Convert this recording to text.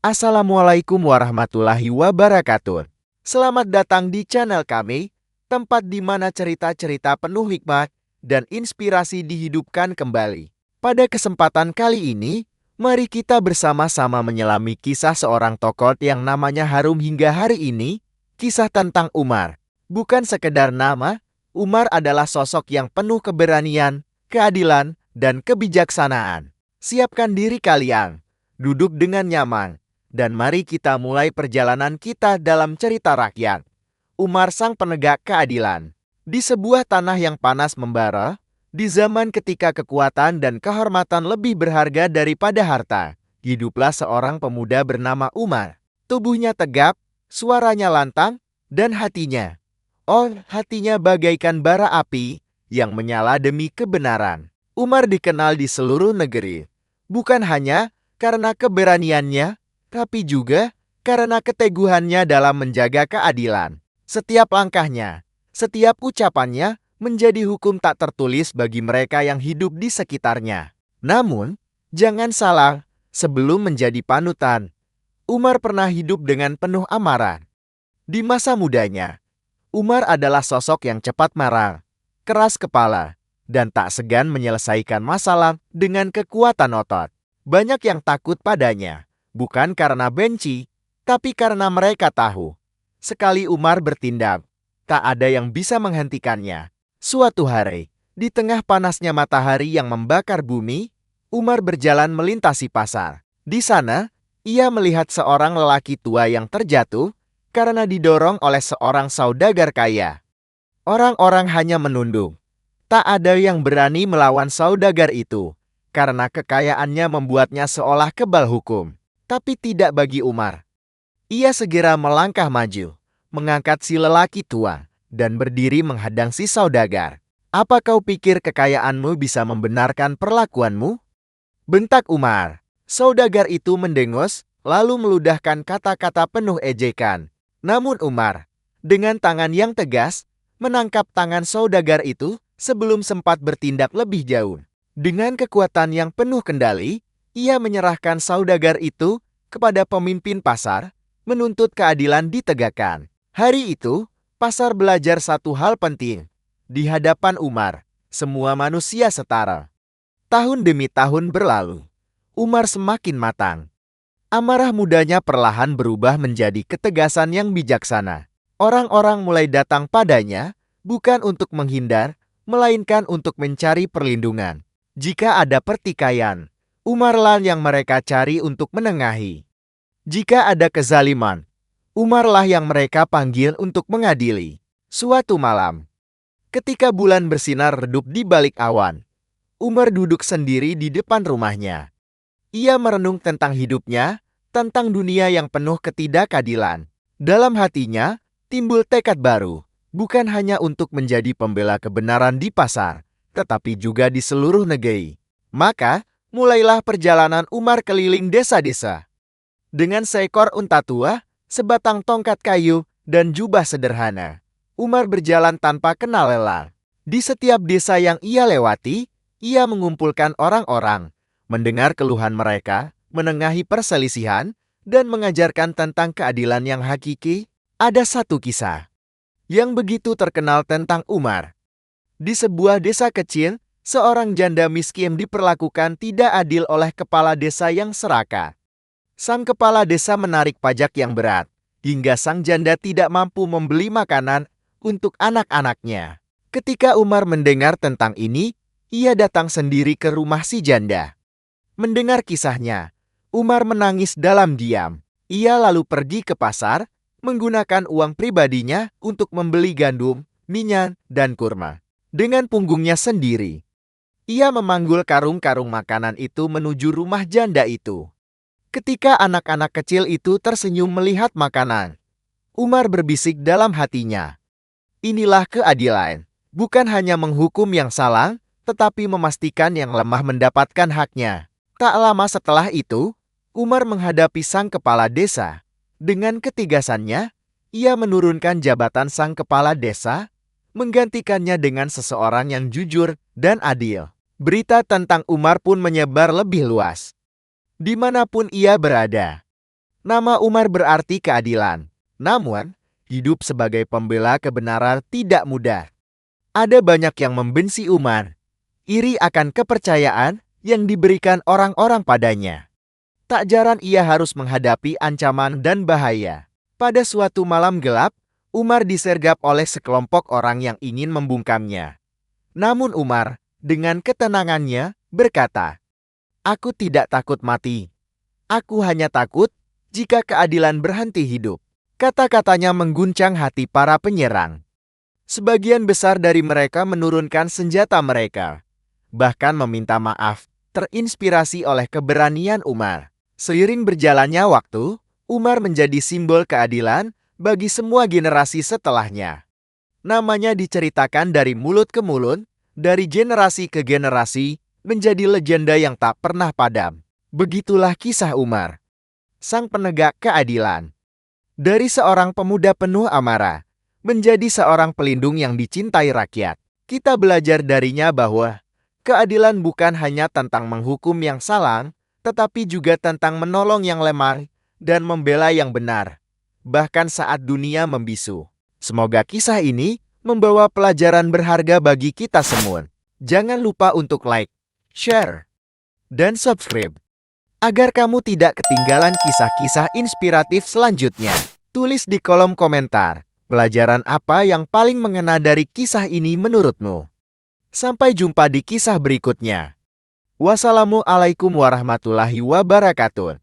Assalamualaikum warahmatullahi wabarakatuh. Selamat datang di channel kami, tempat di mana cerita-cerita penuh hikmah dan inspirasi dihidupkan kembali. Pada kesempatan kali ini, mari kita bersama-sama menyelami kisah seorang tokoh yang namanya harum hingga hari ini, kisah tentang Umar. Bukan sekedar nama, Umar adalah sosok yang penuh keberanian, keadilan, dan kebijaksanaan. Siapkan diri kalian, duduk dengan nyaman, dan mari kita mulai perjalanan kita dalam cerita rakyat. Umar sang penegak keadilan. Di sebuah tanah yang panas membara, di zaman ketika kekuatan dan kehormatan lebih berharga daripada harta, hiduplah seorang pemuda bernama Umar. Tubuhnya tegap, suaranya lantang, dan hatinya bagaikan bara api yang menyala demi kebenaran. Umar dikenal di seluruh negeri, bukan hanya karena keberaniannya, tapi juga karena keteguhannya dalam menjaga keadilan. Setiap langkahnya, setiap ucapannya menjadi hukum tak tertulis bagi mereka yang hidup di sekitarnya. Namun, jangan salah, sebelum menjadi panutan, Umar pernah hidup dengan penuh amarah. Di masa mudanya, Umar adalah sosok yang cepat marah, keras kepala, dan tak segan menyelesaikan masalah dengan kekuatan otot. Banyak yang takut padanya, bukan karena benci, tapi karena mereka tahu, sekali Umar bertindak, tak ada yang bisa menghentikannya. Suatu hari, di tengah panasnya matahari yang membakar bumi, Umar berjalan melintasi pasar. Di sana, ia melihat seorang lelaki tua yang terjatuh karena didorong oleh seorang saudagar kaya. Orang-orang hanya menunduk. Tak ada yang berani melawan saudagar itu, karena kekayaannya membuatnya seolah kebal hukum. Tapi tidak bagi Umar. Ia segera melangkah maju, mengangkat si lelaki tua, dan berdiri menghadang si saudagar. "Apa kau pikir kekayaanmu bisa membenarkan perlakuanmu?" bentak Umar. Saudagar itu mendengus, lalu meludahkan kata-kata penuh ejekan. Namun Umar, dengan tangan yang tegas, menangkap tangan saudagar itu sebelum sempat bertindak lebih jauh. Dengan kekuatan yang penuh kendali, ia menyerahkan saudagar itu kepada pemimpin pasar, menuntut keadilan ditegakkan. Hari itu, pasar belajar satu hal penting. Di hadapan Umar, semua manusia setara. Tahun demi tahun berlalu, Umar semakin matang. Amarah mudanya perlahan berubah menjadi ketegasan yang bijaksana. Orang-orang mulai datang padanya, bukan untuk menghindar, melainkan untuk mencari perlindungan. Jika ada pertikaian, Umarlah yang mereka cari untuk menengahi. Jika ada kezaliman, Umarlah yang mereka panggil untuk mengadili. Suatu malam, ketika bulan bersinar redup di balik awan, Umar duduk sendiri di depan rumahnya. Ia merenung tentang hidupnya, tentang dunia yang penuh ketidakadilan. Dalam hatinya, timbul tekad baru, bukan hanya untuk menjadi pembela kebenaran di pasar, tetapi juga di seluruh negeri. Maka, mulailah perjalanan Umar keliling desa-desa. Dengan seekor unta tua, sebatang tongkat kayu, dan jubah sederhana, Umar berjalan tanpa kenal lelah. Di setiap desa yang ia lewati, ia mengumpulkan orang-orang, mendengar keluhan mereka, menengahi perselisihan, dan mengajarkan tentang keadilan yang hakiki. Ada satu kisah yang begitu terkenal tentang Umar. Di sebuah desa kecil, seorang janda miskin diperlakukan tidak adil oleh kepala desa yang serakah. Sang kepala desa menarik pajak yang berat, hingga sang janda tidak mampu membeli makanan untuk anak-anaknya. Ketika Umar mendengar tentang ini, ia datang sendiri ke rumah si janda. Mendengar kisahnya, Umar menangis dalam diam. Ia lalu pergi ke pasar, menggunakan uang pribadinya untuk membeli gandum, minyak, dan kurma. Dengan punggungnya sendiri, ia memanggul karung-karung makanan itu menuju rumah janda itu. Ketika anak-anak kecil itu tersenyum melihat makanan, Umar berbisik dalam hatinya, "Inilah keadilan, bukan hanya menghukum yang salah, tetapi memastikan yang lemah mendapatkan haknya." Tak lama setelah itu, Umar menghadapi sang kepala desa. Dengan ketegasannya, ia menurunkan jabatan sang kepala desa, menggantikannya dengan seseorang yang jujur dan adil. Berita tentang Umar pun menyebar lebih luas. Dimanapun ia berada, Nama Umar berarti keadilan. Namun, hidup sebagai pembela kebenaran tidak mudah. Ada banyak yang membenci Umar, iri akan kepercayaan yang diberikan orang-orang padanya. Tak jarang ia harus menghadapi ancaman dan bahaya. Pada suatu malam gelap, Umar disergap oleh sekelompok orang yang ingin membungkamnya. Namun Umar, dengan ketenangannya, berkata, "Aku tidak takut mati. Aku hanya takut jika keadilan berhenti hidup." Kata-katanya mengguncang hati para penyerang. Sebagian besar dari mereka menurunkan senjata mereka, bahkan meminta maaf, terinspirasi oleh keberanian Umar. Seiring berjalannya waktu, Umar menjadi simbol keadilan bagi semua generasi setelahnya. Namanya diceritakan dari mulut ke mulut, dari generasi ke generasi, menjadi legenda yang tak pernah padam. Begitulah kisah Umar, sang penegak keadilan. Dari seorang pemuda penuh amarah, menjadi seorang pelindung yang dicintai rakyat. Kita belajar darinya bahwa keadilan bukan hanya tentang menghukum yang salah, tetapi juga tentang menolong yang lemah dan membela yang benar, bahkan saat dunia membisu. Semoga kisah ini membawa pelajaran berharga bagi kita semua. Jangan lupa untuk like, share, dan subscribe, agar kamu tidak ketinggalan kisah-kisah inspiratif selanjutnya. Tulis di kolom komentar, pelajaran apa yang paling mengena dari kisah ini menurutmu? Sampai jumpa di kisah berikutnya. Wassalamualaikum warahmatullahi wabarakatuh.